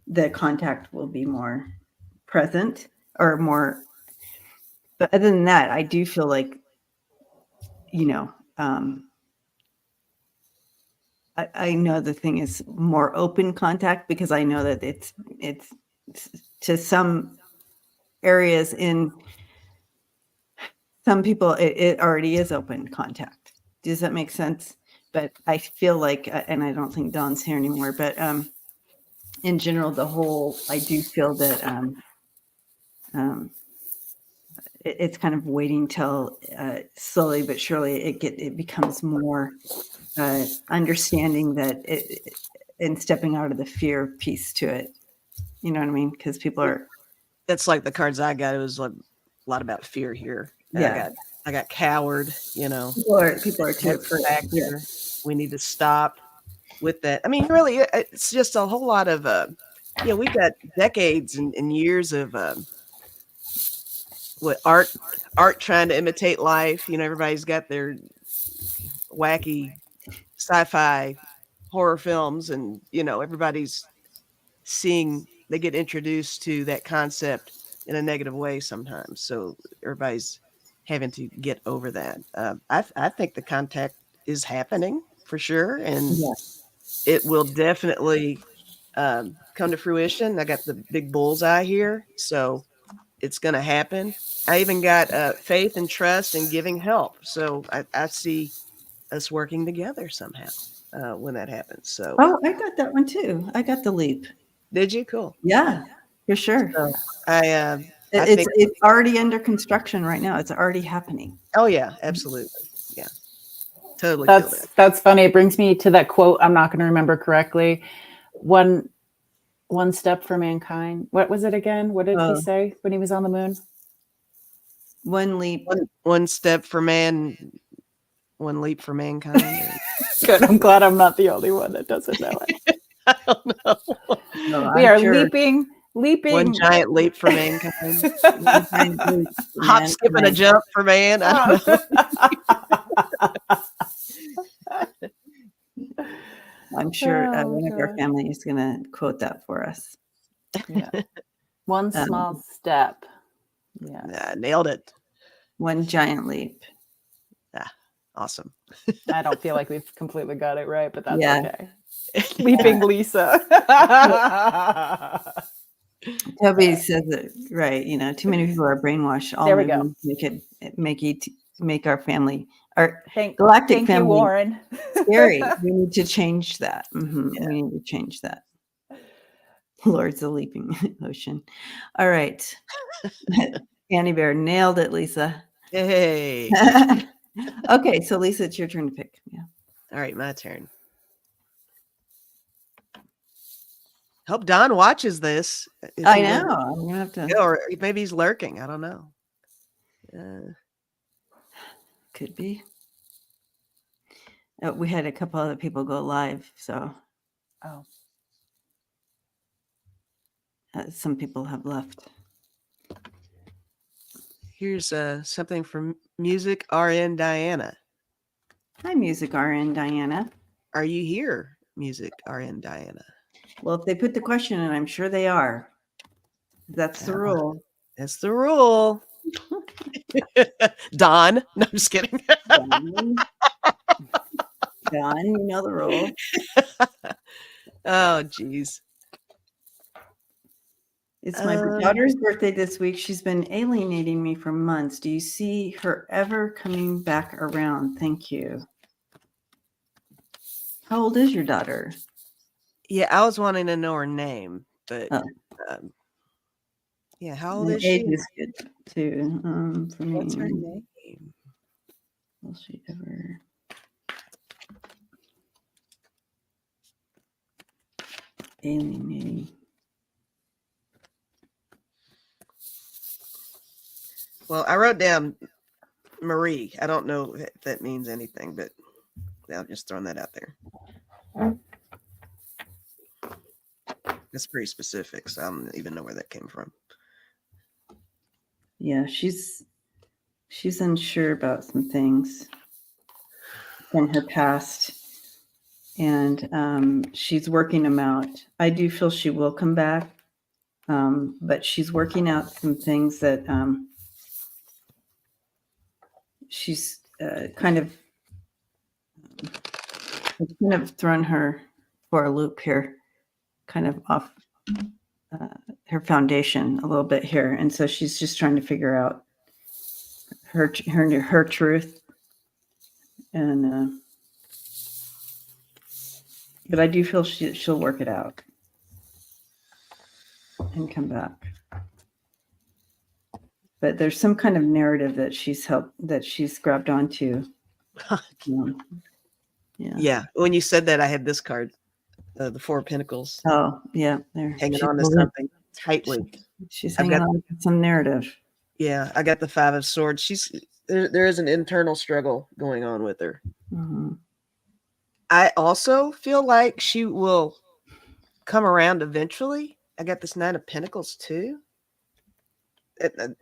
the contact will be more present or more. But other than that, I do feel like, I know the thing is more open contact, because I know that it's to some areas in some people, it already is open contact. Does that make sense? But I feel like, and I don't think Dawn's here anymore, but in general, I do feel that it's kind of waiting till slowly but surely it becomes more understanding that and stepping out of the fear piece to it. You know what I mean? Because people are. That's like the cards I got. It was like a lot about fear here. Yeah. I got coward. People are too afraid. Yeah. We need to stop with that. I mean, really, it's just a whole lot of. We've got decades and years of what art trying to imitate life. Everybody's got their wacky sci-fi horror films, and everybody's they get introduced to that concept in a negative way sometimes, so everybody's having to get over that. I think the contact is happening for sure, and it will definitely come to fruition. I got the big bullseye here, so it's going to happen. I even got faith and trust and giving help, so I see us working together somehow when that happens. So I got that one too. I got the leap. Did you? Cool. Yeah, for sure. So it's already under construction right now. It's already happening. Oh yeah, absolutely. Yeah, totally. That's funny. It brings me to that quote. I'm not going to remember correctly. One step for mankind. What was it again? What did he say when he was on the moon? One leap. One step for man. One leap for mankind. Good. I'm glad I'm not the only one that doesn't know it. I don't know. No, we are leaping. One giant leap for mankind. Hop, skip, and a jump for man. I don't know. I'm sure one of our family is going to quote that for us. Yeah. One small step. Yeah. Nailed it. One giant leap. Awesome. I don't feel like we've completely got it right, but that's okay. Leaping Lisa. Toby says it right. Too many people are brainwashed. There we go. Make our family, our family, galactic family, Warren. scary. We need to change that. Mm-hmm. Yeah. We need to change that. Lord's a leaping ocean. All right. Annie Bear nailed it, Lisa. Hey. Okay, so Lisa, it's your turn to pick. Yeah. All right, my turn. Hope Don watches this. I know. I'm gonna have to. Or maybe he's lurking. I don't know. Could be. We had a couple other people go live, so some people have left. Here's something from Music RN Diana. Hi, Music RN Diana. Are you here, Music RN Diana? Well, if they put the question in, I'm sure they are. That's the rule. That's the rule. Don. No, I'm just kidding. Don, you know the rule. Oh, geez. It's my daughter's birthday this week. She's been alienating me for months. Do you see her ever coming back around? Thank you. How old is your daughter? Yeah, I was wanting to know her name, but yeah, how old is she? Age is good too. For me. What's her name? Will she ever? Alienating. Well, I wrote down Marie. I don't know if that means anything, but I'm just throwing that out there. It's pretty specific, so I don't even know where that came from. Yeah, she's unsure about some things from her past, and she's working them out. I do feel she will come back, but she's working out some things that she's kind of thrown her for a loop here, kind of off her foundation a little bit here, and so she's just trying to figure out her truth, and but I do feel she'll work it out and come back. But there's some kind of narrative that she's grabbed onto. Yeah. When you said that, I had this card, the Four of Pentacles. Oh, yeah, there. Hanging on to something tightly. She's hanging on to some narrative. Yeah, I got the Five of Swords. There is an internal struggle going on with her. Mm-hmm. I also feel like she will come around eventually. I got this Nine of Pentacles too.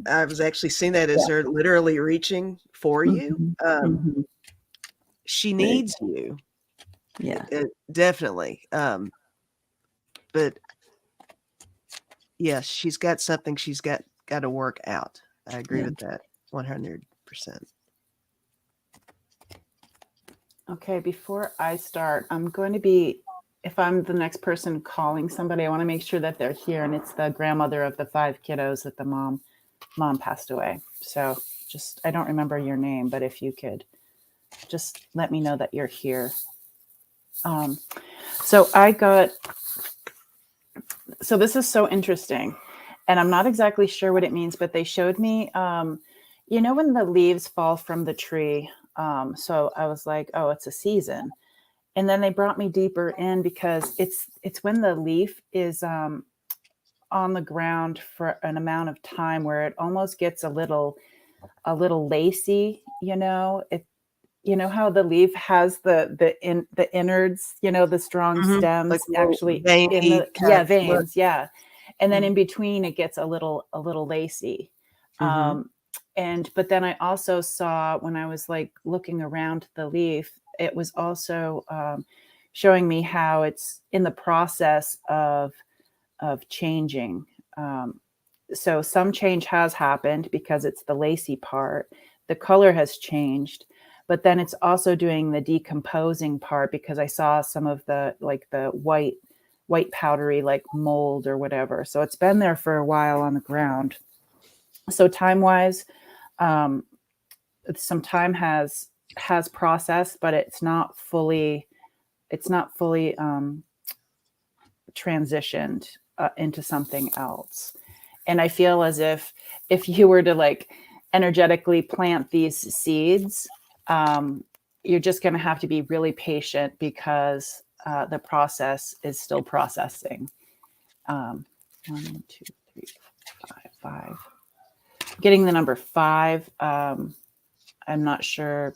I was actually seeing that as her literally reaching for you. She needs you. Yeah, definitely. But yeah, she's got something she's got to work out. I agree with that 100%. Okay, before I start, I'm going to be, if I'm the next person calling somebody, I want to make sure that they're here, and it's the grandmother of the 5 kiddos that the mom passed away. So just, I don't remember your name, but if you could just let me know that you're here. So this is so interesting, and I'm not exactly sure what it means, but they showed me, you know, when the leaves fall from the tree. So I was like, oh, it's a season. And then they brought me deeper in because it's when the leaf is on the ground for an amount of time where it almost gets a little lacy, you know. You know how the leaf has the innards, you know, the strong stems, like actually veiny in the veins, look. and then in between it gets a little lacy. But then I also saw, when I was like looking around the leaf, it was also showing me how it's in the process of changing. So some change has happened because it's the lacy part. The color has changed, but then it's also doing the decomposing part, because I saw some of the white powdery like mold or whatever. So it's been there for a while on the ground. So time-wise, some time has processed, but it's not fully transitioned. into something else. And I feel as if you were to like energetically plant these seeds, you're just going to have to be really patient because the process is still processing. 1, 2, 3, 5. Getting the number 5. I'm not sure.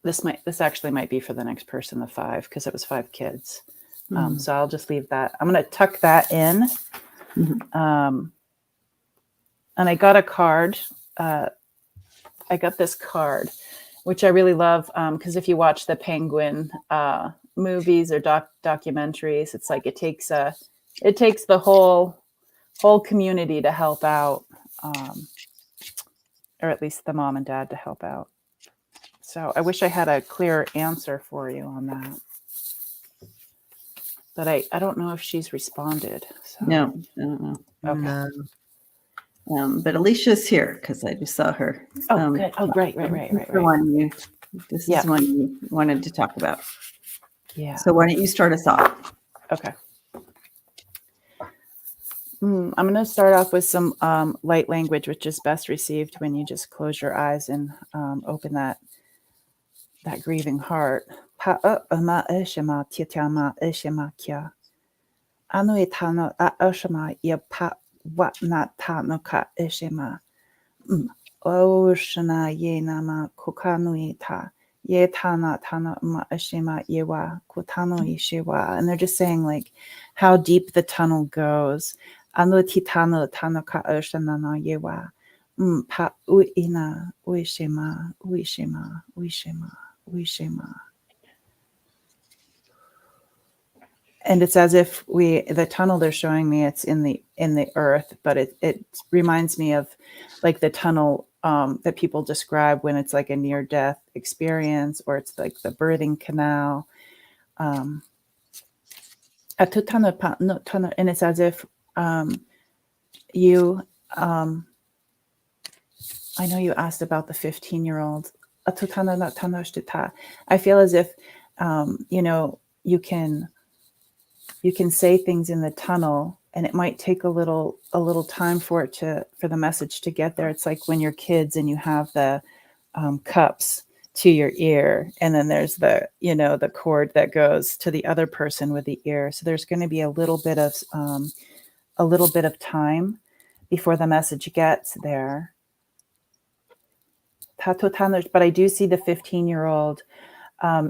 This actually might be for the next person, the 5, because it was 5 kids. So I'll just leave that. I'm going to tuck that in. And I got a card. I got this card, which I really love, because if you watch the Penguin movies or documentaries, it's like it takes the whole community to help out, or at least the mom and dad to help out. So I wish I had a clear answer for you on that, but I don't know if she's responded. So. No, I don't know. Okay. No. But Alicia's here because I just saw her. Oh, good. Oh, right. This is one you wanted to talk about. Yeah. So why don't you start us off? Okay. I'm going to start off with some light language, which is best received when you just close your eyes and open that grieving heart. Oshana ye nama kokanui ta ye tana tana ma ashima yewa kotano ishiwa. And they're just saying like how deep the tunnel goes. Anu titano tanaka oshana na yewa. Pa uina uishima uishima uishima uishima. And it's as if the tunnel they're showing me, it's in the earth, but it reminds me of like the tunnel that people describe when it's like a near-death experience, or it's like the birthing canal. And it's as if you, I know you asked about the 15-year-old. I feel as if, you can say things in the tunnel, and it might take a little time for the message to get there. It's like when you're kids and you have the cups to your ear, and then there's the cord that goes to the other person with the ear. So there's going to be a little bit of time before the message gets there. But I do see the 15-year-old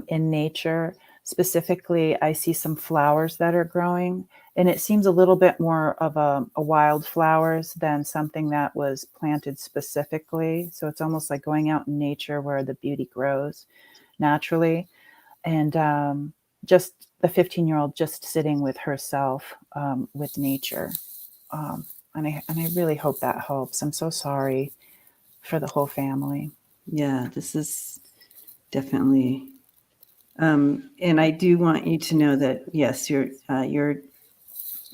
in nature. Specifically, I see some flowers that are growing, and it seems a little bit more of a wild flowers than something that was planted specifically. So it's almost like going out in nature where the beauty grows naturally. And just the 15-year-old just sitting with herself, with nature. And I really hope that helps. I'm so sorry for the whole family. Yeah, this is definitely. And I do want you to know that, yes, your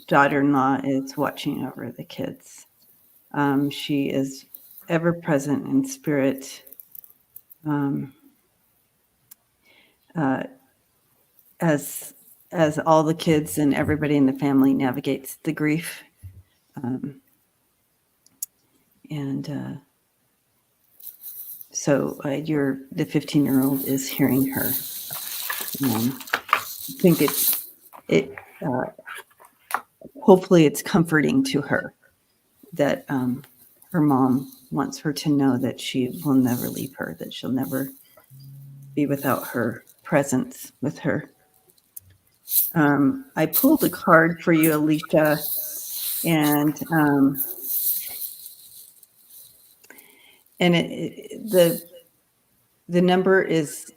daughter-in-law is watching over the kids. She is ever present in spirit. As all the kids and everybody in the family navigates the grief. So the 15-year-old is hearing her. I think hopefully it's comforting to her that her mom wants her to know that she will never leave her, that she'll never be without her presence with her. I pulled a card for you, Alicia, and the number is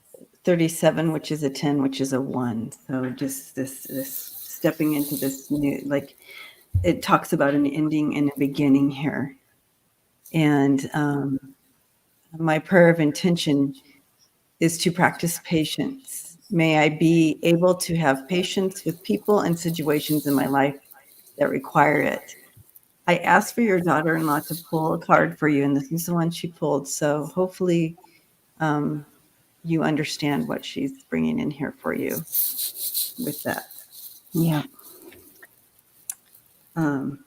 37, which is a 10, which is a 1. So just this stepping into this new, like it talks about an ending and a beginning here. And my prayer of intention is to practice patience. May I be able to have patience with people and situations in my life that require it. I asked for your daughter-in-law to pull a card for you, and this is the one she pulled. So hopefully you understand what she's bringing in here for you with that. Yeah. Um,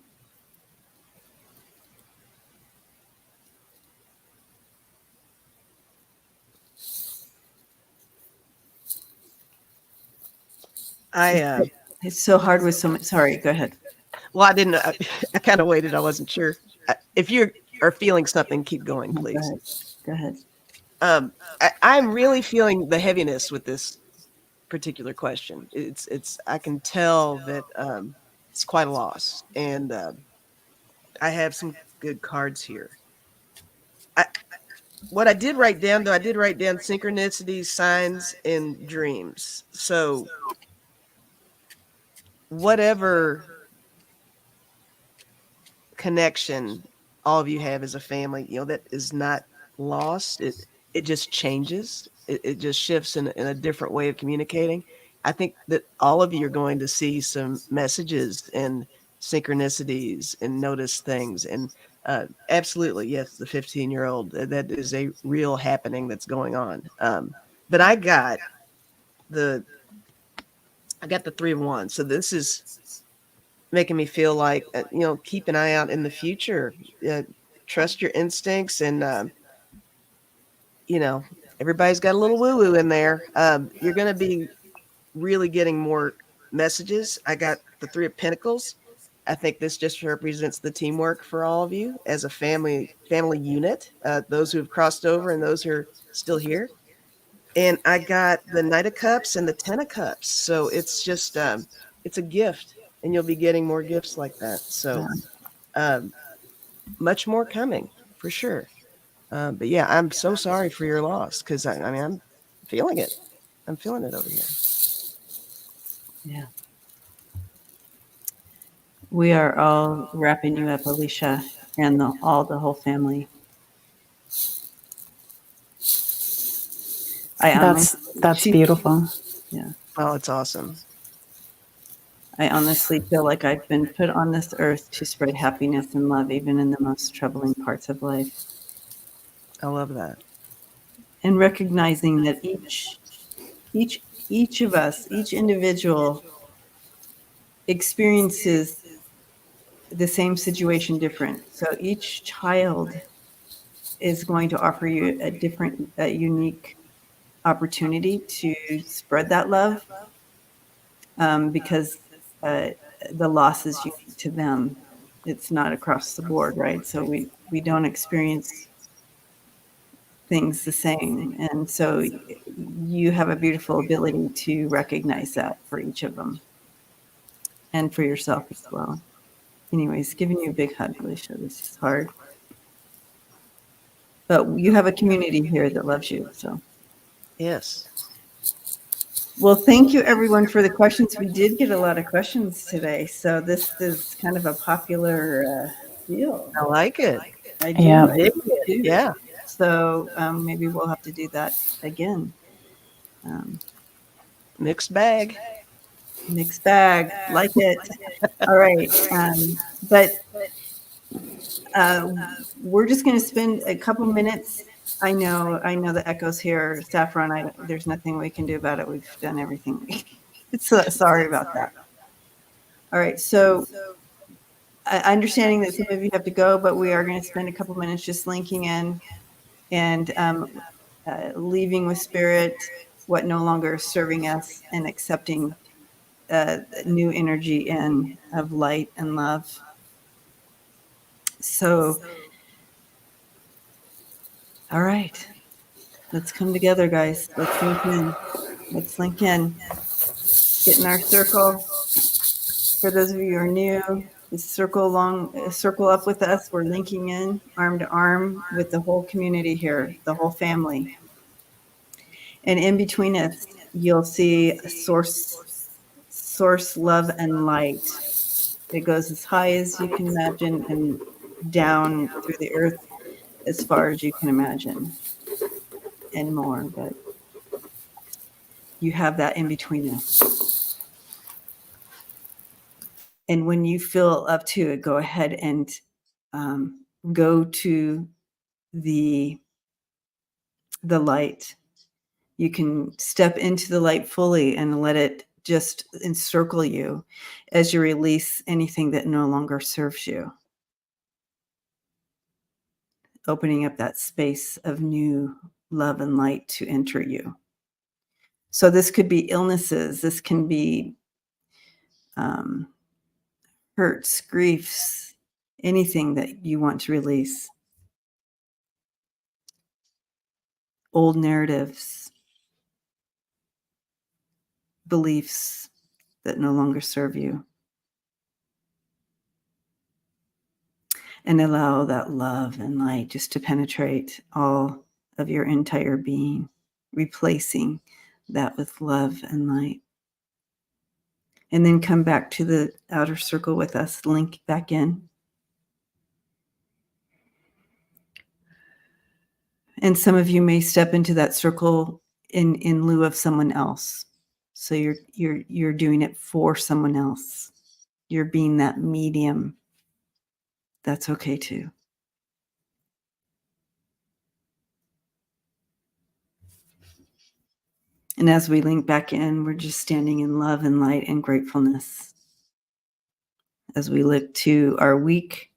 it's so hard with so much. Sorry, go ahead. Well, I didn't. I kind of waited. I wasn't sure. If you are feeling something, keep going, Go please. ahead. Go ahead. I'm really feeling the heaviness with this particular question. It's. I can tell that it's quite a loss, and I have some good cards here. I, what I did write down, though, I did write down synchronicities, signs, and dreams. So whatever connection all of you have as a family, that is not lost. It just changes. It just shifts in a different way of communicating. I think that all of you are going to see some messages and synchronicities and notice things. And absolutely, yes, the 15-year-old, that is a real happening that's going on. But I got the 3 of Wands. So this is making me feel like, keep an eye out in the future. Trust your instincts, and you know, everybody's got a little woo woo in there. You're going to be really getting more messages. I got the 3 of Pentacles. I think this just represents the teamwork for all of you as a family unit. Those who have crossed over and those who are still here. And I got the Knight of Cups and the Ten of Cups. So it's just it's a gift, and you'll be getting more gifts like that. So much more coming for sure. But yeah, I'm so sorry for your loss, because I mean, I'm feeling it. I'm feeling it over here. Yeah. We are all wrapping you up, Alicia, and the whole family. That's beautiful. Yeah. Oh, it's awesome. I honestly feel like I've been put on this earth to spread happiness and love, even in the most troubling parts of life. I love that. And recognizing that each of us, each individual experiences the same situation different. So each child is going to offer you a different, unique opportunity to spread that love, because the loss is unique to them. It's not across the board, right? So we don't experience things the same. And so you have a beautiful ability to recognize that for each of them and for yourself as well. Anyways, giving you a big hug, Alicia. This is hard. But you have a community here that loves you. So, Yes. well, thank you everyone for the questions. We did get a lot of questions today. So this is kind of a popular deal. I like it. I do. Yeah. I really do. Yeah. So maybe we'll have to do that again. Mixed bag. Mixed bag, like it. All right. But we're just going to spend a couple minutes. I know the echoes here, Saffron. There's nothing we can do about it. We've done everything. So sorry about that. All right. So understanding that some of you have to go, but we are going to spend a couple minutes just linking in and leaving with spirit what no longer is serving us, and accepting new energy in of light and love. So, all right, let's come together, guys. Let's link in. Let's link in. Get in our circle. For those of you who are new, just circle up with us. We're linking in arm to arm with the whole community here, the whole family. And in between us, you'll see source, love, and light. It goes as high as you can imagine and down through the earth as far as you can imagine, and more. But you have that in between us. And when you feel up to it, go ahead and go to the light. You can step into the light fully and let it just encircle you as you release anything that no longer serves you. Opening up that space of new love and light to enter you. So this could be illnesses. This can be hurts, griefs, anything that you want to release. Old narratives, beliefs that no longer serve you. And allow that love and light just to penetrate all of your entire being, replacing that with love and light. And then come back to the outer circle with us, link back in. And some of you may step into that circle in lieu of someone else. So you're doing it for someone else. You're being that medium. That's okay too. And as we link back in, we're just standing in love and light and gratefulness as we look to our week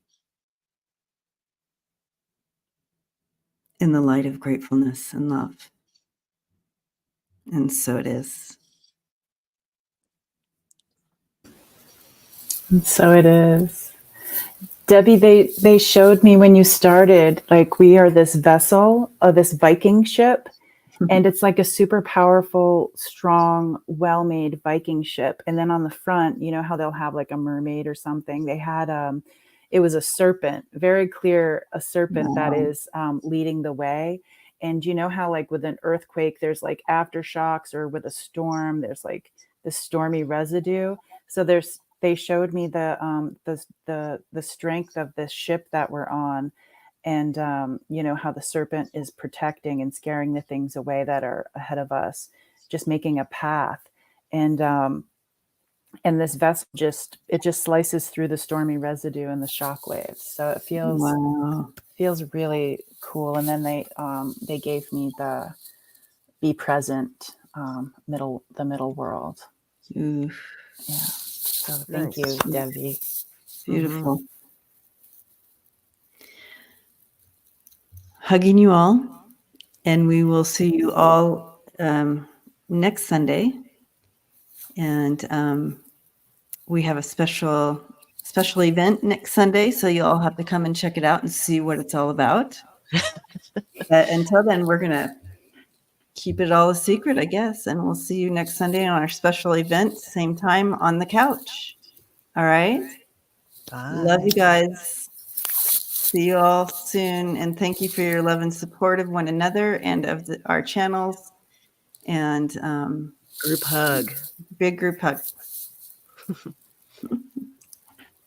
in the light of gratefulness and love. And so it is. And so it is. Debbie, they showed me when you started, like we are this vessel of this Viking ship. And it's like a super powerful, strong, well-made Viking ship. And then on the front, you know how they'll have like a mermaid or something. They had, it was a serpent, very clear, a serpent that is leading the way. And you know how like with an earthquake, there's like aftershocks, or with a storm, there's like the stormy residue. So they showed me the strength of this ship that we're on. And, you know, how the serpent is protecting and scaring the things away that are ahead of us, just making a path. And this vessel just slices through the stormy residue and the shock waves. So it feels really cool. And then they gave me the be present, the middle world. Oof. Yeah. So thank you, Debbie. Beautiful. Mm-hmm. Hugging you all, and we will see you all next Sunday. And we have a special event next Sunday, so you all have to come and check it out and see what it's all about. But until then, we're gonna keep it all a secret, I guess, and we'll see you next Sunday on our special event, same time on the couch. All right. Bye. Love you guys. See you all soon, and thank you for your love and support of one another and of our channels. And group hug. Big group hug.